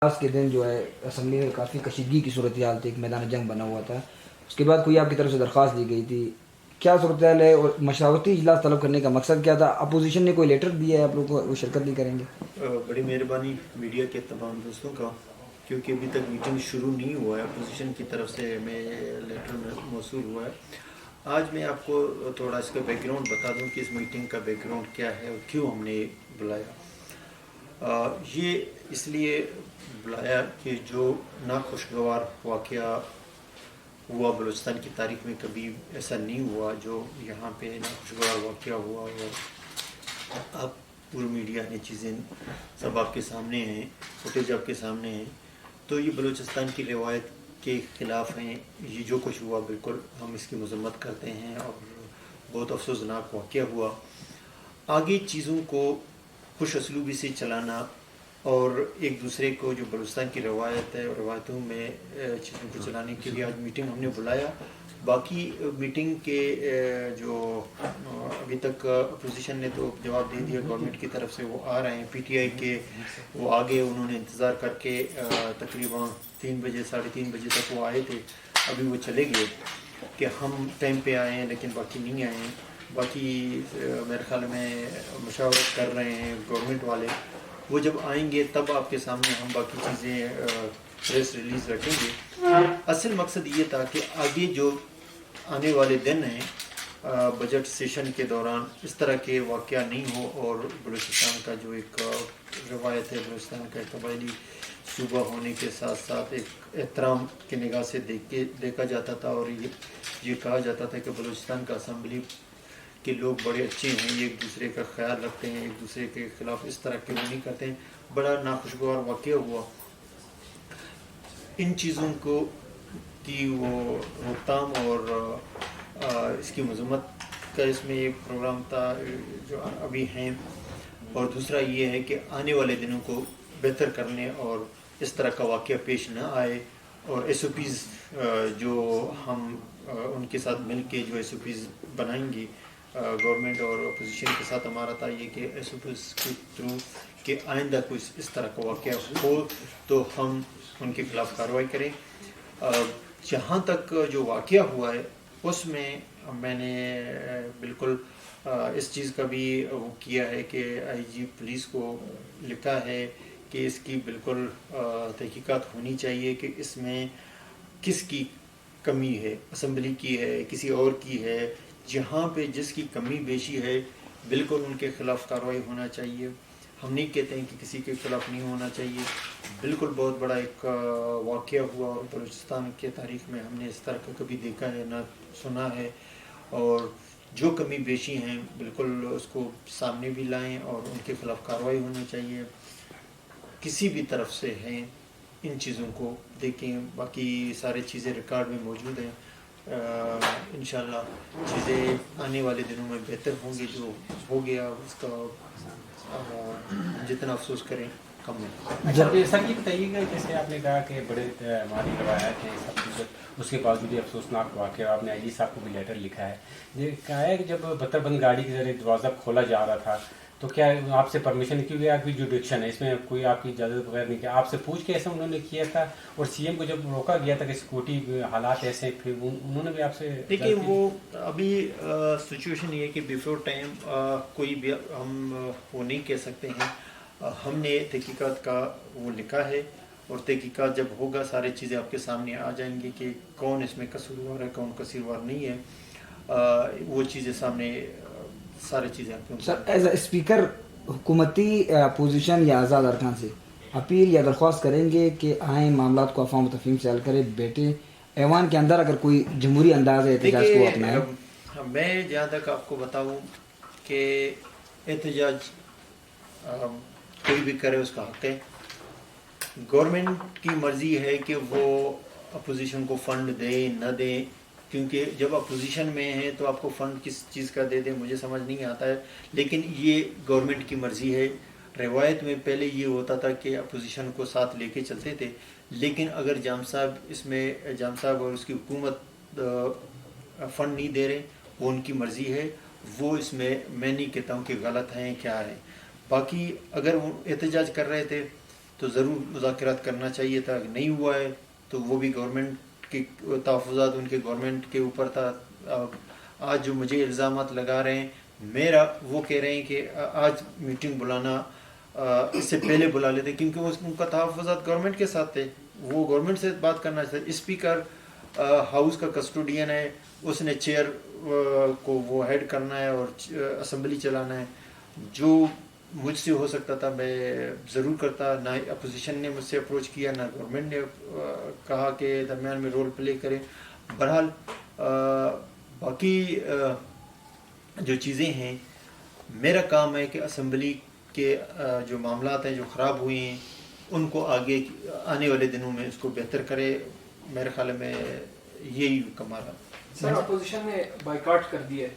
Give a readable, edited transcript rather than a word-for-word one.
آج کے دن جو ہے اسمبلی میں کافی کشیدگی کی صورتحال تھی، ایک میدان جنگ بنا ہوا تھا. اس کے بعد کوئی آپ کی طرف سے درخواست دی گئی تھی، کیا صورتحال ہے اور مشاورتی اجلاس طلب کرنے کا مقصد کیا تھا؟ اپوزیشن نے کوئی لیٹر دیا ہے آپ لوگوں کو، وہ شرکت نہیں کریں گے؟ بڑی مہربانی میڈیا کے تمام دوستوں کا، کیونکہ ابھی تک میٹنگ شروع نہیں ہوا ہے. اپوزیشن کی طرف سے ہمیں لیٹر موصول ہوا ہے. آج میں آپ کو تھوڑا اس کا بیک گراؤنڈ بتا دوں کہ اس میٹنگ کا بیک گراؤنڈ کیا ہے اور کیوں ہم نے بلایا. یہ اس لیے بلایا کہ جو ناخوشگوار واقعہ ہوا بلوچستان کی تاریخ میں کبھی ایسا نہیں ہوا جو یہاں پہ ناخوشگوار واقعہ ہوا. اور اب پورے میڈیا نے چیزیں سب آپ کے سامنے ہیں، فوٹیج آپ کے سامنے ہیں. تو یہ بلوچستان کی روایت کے خلاف ہیں. یہ جو کچھ ہوا بالکل ہم اس کی مذمت کرتے ہیں اور بہت افسوسناک واقعہ ہوا. آگے چیزوں کو خوش اسلوبی سے چلانا اور ایک دوسرے کو جو بلوچستان کی روایت ہے اور روایتوں میں چیزوں کو چلانے کے لیے آج میٹنگ ہم نے بلایا. باقی میٹنگ کے جو ابھی تک اپوزیشن نے تو جواب دے دیا گورنمنٹ کی طرف سے، وہ آ رہے ہیں. پی ٹی آئی کے وہ آگے انہوں نے انتظار کر کے تقریباً 3 بجے 3:30 بجے تک وہ آئے تھے. ابھی وہ چلے گئے کہ ہم ٹائم پہ آئے ہیں لیکن باقی نہیں آئے ہیں. باقی میرے خیال میں مشاورت کر رہے ہیں گورنمنٹ والے. وہ جب آئیں گے تب آپ کے سامنے ہم باقی چیزیں پریس ریلیز رکھیں گے. اصل مقصد یہ تھا کہ آگے جو آنے والے دن ہیں بجٹ سیشن کے دوران اس طرح کے واقعہ نہیں ہو اور بلوچستان کا جو ایک روایت ہے، بلوچستان کا ایک قبائلی صوبہ ہونے کے ساتھ ساتھ ایک احترام کی نگاہ سے دیکھا جاتا تھا. اور یہ کہا جاتا تھا کہ بلوچستان کا اسمبلی کے لوگ بڑے اچھے ہیں، یہ ایک دوسرے کا خیال رکھتے ہیں، ایک دوسرے کے خلاف اس طرح کے وہ نہیں کرتے ہیں. بڑا ناخوشگوار واقعہ ہوا. ان چیزوں کو کی وہ روک تھام اور اس کی مذمت کا اس میں ایک پروگرام تھا جو ابھی ہیں. اور دوسرا یہ ہے کہ آنے والے دنوں کو بہتر کرنے اور اس طرح کا واقعہ پیش نہ آئے. اور ایس او پیز جو ہم ان کے ساتھ مل کے جو ایس او پیز بنائیں گی گورنمنٹ اور اپوزیشن کے ساتھ، ہمارا تھا یہ کہ ایس او پیز کے تھرو کہ آئندہ کوئی اس طرح کا واقعہ ہو تو ہم ان کے خلاف کارروائی کریں. جہاں تک جو واقعہ ہوا ہے اس میں نے بالکل اس چیز کا بھی وہ کیا ہے کہ آئی جی پولیس کو لکھا ہے کہ اس کی بالکل تحقیقات ہونی چاہیے کہ اس میں کس کی کمی ہے، اسمبلی کی ہے کسی اور کی ہے. جہاں پہ جس کی کمی بیشی ہے بالکل ان کے خلاف کارروائی ہونا چاہیے. ہم نہیں کہتے ہیں کہ کسی کے خلاف نہیں ہونا چاہیے. بالکل بہت بڑا ایک واقعہ ہوا اور بلوچستان کے تاریخ میں ہم نے اس طرح کا کبھی دیکھا ہے نہ سنا ہے. اور جو کمی بیشی ہیں بالکل اس کو سامنے بھی لائیں اور ان کے خلاف کارروائی ہونی چاہیے. کسی بھی طرف سے ہیں ان چیزوں کو دیکھیں. باقی ساری چیزیں ریکارڈ میں موجود ہیں. انشاءاللہ چیزیں آنے والے دنوں میں بہتر ہوں گی. جو ہو گیا اس کا جتنا افسوس کریں کم ہے. اچھا سر یہ بتائیے گا، جیسے آپ نے کہا کہ بڑے ہماری روایات ہیں سب کچھ، اس کے باوجود یہ افسوسناک واقعہ، آپ نے آئی جی صاحب کو بھی لیٹر لکھا ہے. یہ کہا ہے کہ جب بتر بند گاڑی کے ذریعے دروازہ کھولا جا رہا تھا تو کیا آپ سے پرمیشن کی ہوئی؟ آپ کی جو ڈکشن ہے اس میں کوئی آپ کی اجازت بغیر نہیں کیا، آپ سے پوچھ کے ایسا انہوں نے کیا تھا؟ اور سی ایم کو جب روکا گیا تھا کہ سیکورٹی حالات ایسے، پھر انہوں نے بھی آپ سے دیکھیے وہ ابھی سچویشن یہ ہے کہ بیفور ٹائم کوئی بھی ہم وہ نہیں کہہ سکتے ہیں. ہم نے تحقیقات کا وہ لکھا ہے اور تحقیقات جب ہوگا ساری چیزیں آپ کے سامنے آ جائیں گی کہ کون اس میں قصوروار ہے کون قصوروار نہیں ہے. وہ چیزیں سامنے ساری چیزیں آپ کو. سر ایز اے اسپیکر حکومتی اپوزیشن یا آزاد ارکان سے اپیل یا درخواست کریں گے کہ آئیں معاملات کو افہام و تفہیم سے حل کریں، بیٹے ایوان کے اندر اگر کوئی جمہوری انداز ہے احتجاج کو اپنائیں. میں جہاں تک آپ کو بتاؤں کہ احتجاج کوئی بھی کرے اس کا حق ہے. گورنمنٹ کی مرضی ہے کہ وہ اپوزیشن کو فنڈ دے نہ دے، کیونکہ جب اپوزیشن میں ہے تو آپ کو فنڈ کس چیز کا دے دیں مجھے سمجھ نہیں آتا ہے. لیکن یہ گورنمنٹ کی مرضی ہے. روایت میں پہلے یہ ہوتا تھا کہ اپوزیشن کو ساتھ لے کے چلتے تھے، لیکن اگر جام صاحب اس میں جام صاحب اور اس کی حکومت فنڈ نہیں دے رہے، وہ ان کی مرضی ہے. وہ اس میں نہیں کہتا ہوں کہ غلط ہیں کیا ہے. باقی اگر وہ احتجاج کر رہے تھے تو ضرور مذاکرات کرنا چاہیے تھا. نہیں ہوا ہے تو وہ بھی گورنمنٹ کے تحفظات ان کے گورنمنٹ کے اوپر تھا. آج جو مجھے الزامات لگا رہے ہیں میرا وہ کہہ رہے ہیں کہ آج میٹنگ بلانا اس سے پہلے بلا لیتے کیونکہ ان کا تحفظات گورنمنٹ کے ساتھ تھے. وہ گورنمنٹ سے بات کرنا چاہتے. اسپیکر ہاؤس کا کسٹوڈین ہے, اس نے چیئر کو وہ ہیڈ کرنا ہے اور اسمبلی چلانا ہے. جو مجھ سے ہو سکتا تھا میں ضرور کرتا. نہ اپوزیشن نے مجھ سے اپروچ کیا, نہ گورنمنٹ نے کہا کہ درمیان میں رول پلے کرے. بہرحال باقی جو چیزیں ہیں میرا کام ہے کہ اسمبلی کے جو معاملات ہیں جو خراب ہوئے ہیں ان کو آگے آنے والے دنوں میں اس کو بہتر کرے. میرے خیال میں یہی کمال ہے. سر اپوزیشن نے بائیکاٹ کر دیا ہے